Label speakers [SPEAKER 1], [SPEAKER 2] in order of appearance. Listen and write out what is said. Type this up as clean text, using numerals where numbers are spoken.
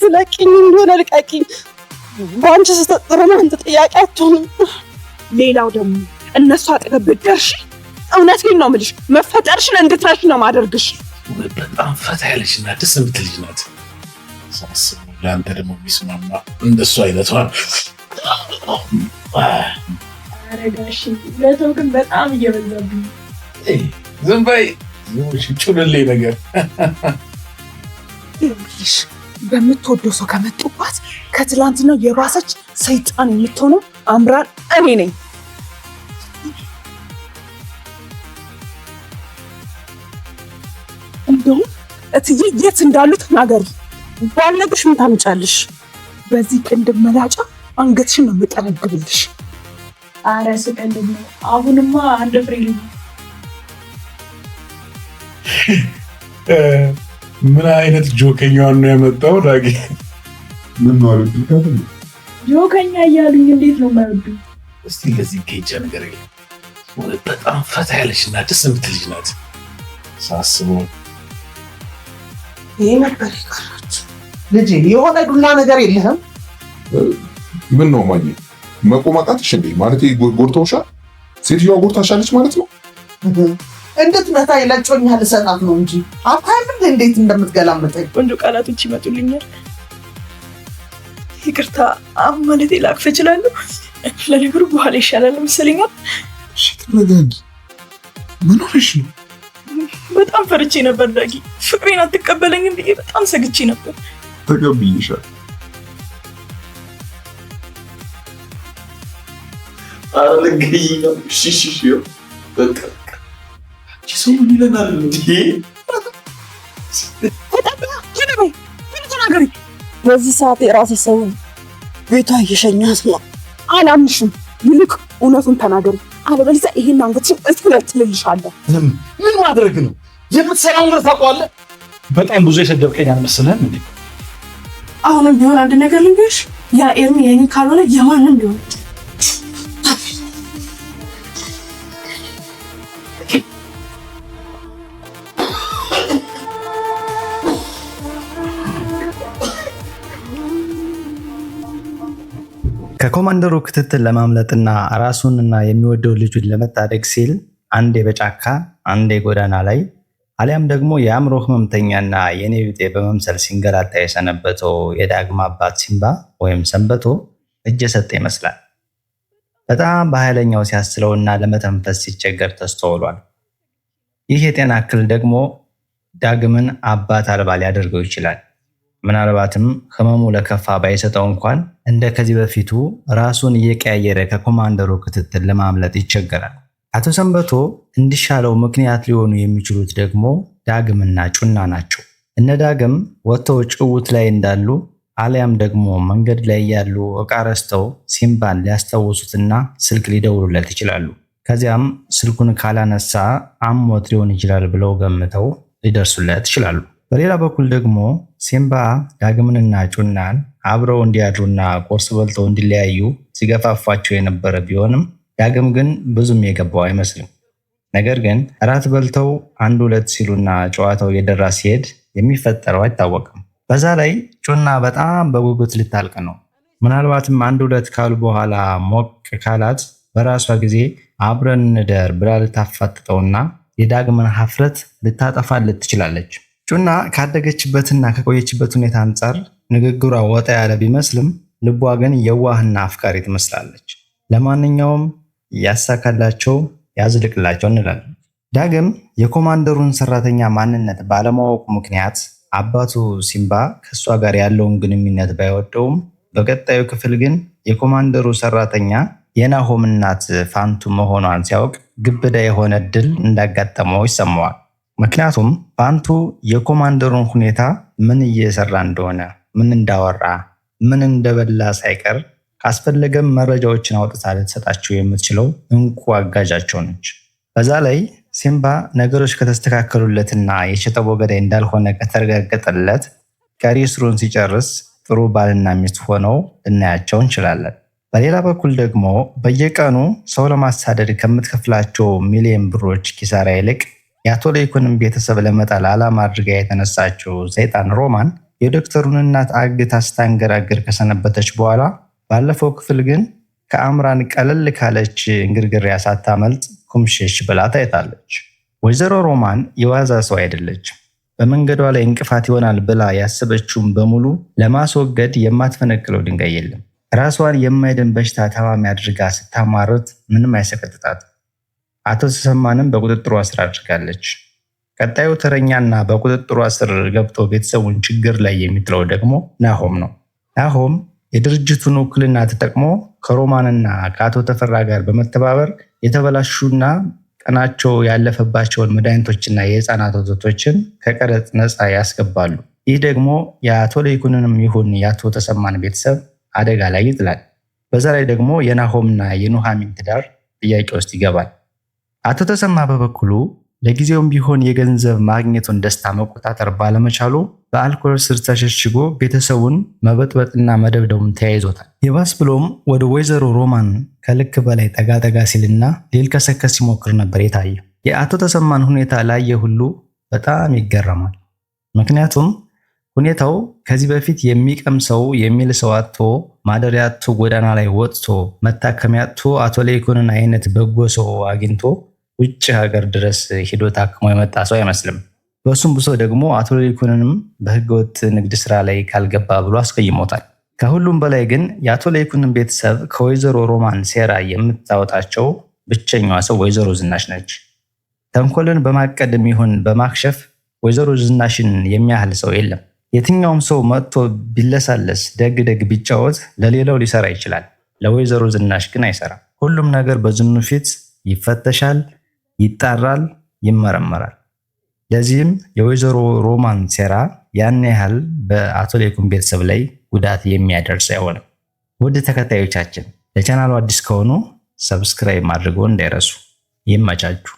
[SPEAKER 1] ትለቂኝ እንደሆነ ልቀቂኝ። በአንቺ ስተጥሩ አንተ ጥያቄ አትሆንም። ሌላው ደግሞ እነሱ አጠገብ ብትደርሺ እውነቴን ነው የምልሽ መፈጠርሽን እንድትረሺ ነው ማደርግሽ።
[SPEAKER 2] በጣም ፈታ ያለችና ደስ የምትል ልጅ ናት። ሳስበው ለአንተ ደግሞ የሚስማማ እንደሱ አይነቷን
[SPEAKER 1] አረጋሽ ለተው ግን በጣም እየበዛብኝ።
[SPEAKER 2] ዝም በይ ጩልሌ ነገር
[SPEAKER 1] በምትወደው ሰው ከመጡባት ከትላንትናው የባሰች ሰይጣን የምትሆነው አምራን እኔ ነኝ። እንደውም እትዬ የት እንዳሉ ተናገሪ። ባልነግርሽ ምን ታምጫለሽ? በዚህ ቅንድብ መላጫ አንገትሽን ነው የምጠነግብልሽ። አረ ስቀልድ ነው። አሁንማ አንድ ፍሬ ልኝ።
[SPEAKER 2] ምን አይነት ጆከኛዋን ነው ያመጣው ዳጊ?
[SPEAKER 3] ምን ነው አልኩት።
[SPEAKER 1] ጆከኛ እያሉኝ እንዴት ነው የማይወዱ?
[SPEAKER 2] እስቲ ለዚህ ጌጃ ነገር የለም። በጣም ፈታ ያለችና ደስ የምትል ልጅ ናት። ሳስበው
[SPEAKER 1] ይሄ ነበር ይቀራችሁ። ልጄ የሆነ ዱላ ነገር የለህም?
[SPEAKER 3] ምን ነው ማኝ መቆማጣትሽ እንዴ? ማለት ጎርቶሻል? ሴትዮዋ ጎርታሻለች ማለት ነው?
[SPEAKER 1] እንድትመታ የለጮኛ ልሰጣት ነው እንጂ አታይም እንዴት እንደምትገላመጠኝ። ቆንጆ ቃላቶች ይመጡልኛል። ይቅርታ ማለት ላቅፍ እችላለሁ። ለነገሩ በኋላ ይሻላል መሰለኛል።
[SPEAKER 3] እሺ ተረጋጊ። ምን ሆነሽ ነው?
[SPEAKER 1] በጣም ፈርቼ ነበር ዳጊ። ፍቅሬን አትቀበለኝም ብዬ በጣም ሰግቼ ነበር።
[SPEAKER 3] ተቀብዬሻል።
[SPEAKER 2] አለገይ ነው። እሺ በቃ ሰው ምን ይለናል እንዴ?
[SPEAKER 1] ተናገሪ። በዚህ ሰዓት የራሴ ሰው ቤቷ እየሸኛት ነው። አላምንሽም። ይልቅ እውነቱን ተናገሪ፣ አለበለዚያ ይሄን አንገትሽን እጥለጥልልሻለሁ።
[SPEAKER 2] ምን ማድረግ ነው የምትሰራውን ነገር ታውቀዋለህ? በጣም ብዙ የሰደብከኝ አልመሰለህም እንዴ?
[SPEAKER 1] አሁንም ቢሆን አንድ ነገር ልንገርሽ፣ ያ ኤርሚ የኔ ካልሆነ የማንም ቢሆን
[SPEAKER 4] ከኮማንደሩ ክትትል ለማምለጥና ራሱንና የሚወደው ልጁን ለመታደግ ሲል አንዴ በጫካ አንዴ ጎዳና ላይ አሊያም ደግሞ የአእምሮ ህመምተኛና የኔ ቢጤ በመምሰል ሲንገላታ የሰነበተው የዳግም አባት ሲምባ ወይም ሰንበቶ እጅ የሰጠ ይመስላል። በጣም በኃይለኛው ሲያስለውና ለመተንፈስ ሲቸገር ተስተውሏል። ይህ የጤና እክል ደግሞ ዳግምን አባት አልባ ሊያደርገው ይችላል። ምናልባትም ህመሙ ለከፋ ባይሰጠው እንኳን እንደ ከዚህ በፊቱ ራሱን እየቀያየረ ከኮማንደሩ ክትትል ለማምለጥ ይቸገራል። አቶ ሰንበቶ እንዲሻለው ምክንያት ሊሆኑ የሚችሉት ደግሞ ዳግምና ጩና ናቸው። እነ ዳግም ወጥተው ጭውት ላይ እንዳሉ አሊያም ደግሞ መንገድ ላይ ያሉ ዕቃ ረስተው ሲምባን ሊያስታውሱትና ስልክ ሊደውሉለት ይችላሉ። ከዚያም ስልኩን ካላነሳ አሞት ሊሆን ይችላል ብለው ገምተው ሊደርሱለት ይችላሉ። በሌላ በኩል ደግሞ ሲምባ ዳግምንና ጩናን አብረው እንዲያድሩና ቁርስ በልተው እንዲለያዩ ሲገፋፋቸው የነበረ ቢሆንም ዳግም ግን ብዙም የገባው አይመስልም። ነገር ግን እራት በልተው አንድ ሁለት ሲሉና ጨዋታው እየደራ ሲሄድ የሚፈጠረው አይታወቅም። በዛ ላይ ጩና በጣም በጉጉት ልታልቅ ነው። ምናልባትም አንድ ሁለት ካሉ በኋላ ሞቅ ካላት በራሷ ጊዜ አብረን እንደር ብላ ልታፋጥጠውና የዳግምን ሀፍረት ልታጠፋለት ትችላለች። ጩና ካደገችበትና ከቆየችበት ሁኔታ አንጻር ንግግሯ ወጣ ያለ ቢመስልም ልቧ ግን የዋህና አፍቃሪ ትመስላለች። ለማንኛውም ያሳካላቸው ያዝልቅላቸው እንላለን። ዳግም የኮማንደሩን ሰራተኛ ማንነት ባለማወቁ ምክንያት አባቱ ሲምባ ከእሷ ጋር ያለውን ግንኙነት ባይወደውም በቀጣዩ ክፍል ግን የኮማንደሩ ሰራተኛ የናሆም እናት ፋንቱ መሆኗን ሲያውቅ ግብዳ የሆነ ድል እንዳጋጠመው ይሰማዋል። ምክንያቱም ፋንቱ የኮማንደሩን ሁኔታ ምን እየሰራ እንደሆነ፣ ምን እንዳወራ፣ ምን እንደበላ ሳይቀር ካስፈለገም መረጃዎችን አውጥታ ልትሰጣቸው የምትችለው እንቁ አጋዣቸው ነች። በዛ ላይ ሲምባ ነገሮች ከተስተካከሉለትና የሸጠቦ ገዳይ እንዳልሆነ ከተረጋገጠለት ቀሪ ስሩን ሲጨርስ ጥሩ ባልና ሚስት ሆነው ልናያቸው እንችላለን። በሌላ በኩል ደግሞ በየቀኑ ሰው ለማሳደድ ከምትከፍላቸው ሚሊዮን ብሮች ኪሳራ ይልቅ የአቶ ለይኩንን ቤተሰብ ለመጣል ዓላማ አድርጋ የተነሳችው ሰይጣን ሮማን የዶክተሩን እናት አግታ ስታንገራግር ከሰነበተች በኋላ ባለፈው ክፍል ግን ከአምራን ቀለል ካለች እንግርግሪያ ሳታመልጥ ኩምሽሽ ብላ ታይታለች። ወይዘሮ ሮማን የዋዛ ሰው አይደለችም። በመንገዷ ላይ እንቅፋት ይሆናል ብላ ያሰበችውን በሙሉ ለማስወገድ የማትፈነቅለው ድንጋይ የለም። ራሷን የማይድን በሽታ ታማሚ አድርጋ ስታማርት ምንም አይሰቀጥጣት። አቶ ተሰማንም በቁጥጥሯ ስር አድርጋለች። ቀጣዩ ተረኛና በቁጥጥሯ ስር ገብቶ ቤተሰቡን ችግር ላይ የሚጥለው ደግሞ ናሆም ነው። ናሆም የድርጅቱን ውክልና ተጠቅሞ ከሮማንና ከአቶ ተፈራ ጋር በመተባበር የተበላሹና ቀናቸው ያለፈባቸውን መድኃኒቶችና የህፃናት ወተቶችን ከቀረጥ ነፃ ያስገባሉ። ይህ ደግሞ የአቶ ለይኩንንም ይሁን የአቶ ተሰማን ቤተሰብ አደጋ ላይ ይጥላል። በዛ ላይ ደግሞ የናሆምና የኑሃሚን ትዳር ጥያቄ ውስጥ ይገባል። አቶ ተሰማ በበኩሉ ለጊዜውም ቢሆን የገንዘብ ማግኘቱን ደስታ መቆጣጠር ባለመቻሉ በአልኮል ስር ተሸሽጎ ቤተሰቡን መበጥበጥና መደብደቡን ተያይዞታል። የባስ ብሎም ወደ ወይዘሮ ሮማን ከልክ በላይ ጠጋ ሲልና ሊልከሰከስ ሲሞክር ነበር የታየ። የአቶ ተሰማን ሁኔታ ላየ ሁሉ በጣም ይገረማል። ምክንያቱም ሁኔታው ከዚህ በፊት የሚቀምሰው የሚል ሰው አጥቶ ማደሪያ አጥቶ ጎዳና ላይ ወጥቶ መታከሚያ አጥቶ አቶ ለይኩንን አይነት በጎ ሰው አግኝቶ ውጭ ሀገር ድረስ ሂዶ ታክሞ የመጣ ሰው አይመስልም። በሱም ብሶ ደግሞ አቶ ለይኩንንም በህገወጥ ንግድ ስራ ላይ ካልገባ ብሎ አስቀይሞታል። ከሁሉም በላይ ግን የአቶ ለይኩንን ቤተሰብ ከወይዘሮ ሮማን ሴራ የምታወጣቸው ብቸኛዋ ሰው ወይዘሮ ዝናሽ ነች። ተንኮልን በማቀድም ይሁን በማክሸፍ ወይዘሮ ዝናሽን የሚያህል ሰው የለም። የትኛውም ሰው መጥቶ ቢለሳለስ ደግ ቢጫወት ለሌላው ሊሰራ ይችላል። ለወይዘሮ ዝናሽ ግን አይሰራም። ሁሉም ነገር በዝኑ ፊት ይፈተሻል፣ ይጣራል፣ ይመረመራል። ለዚህም የወይዘሮ ሮማን ሴራ ያን ያህል በአቶ ለይኩን ቤተሰብ ላይ ጉዳት የሚያደርስ አይሆንም። ውድ ተከታዮቻችን ለቻናሉ አዲስ ከሆኑ ሰብስክራይብ ማድረግዎን እንዳይረሱ። ይመቻችሁ።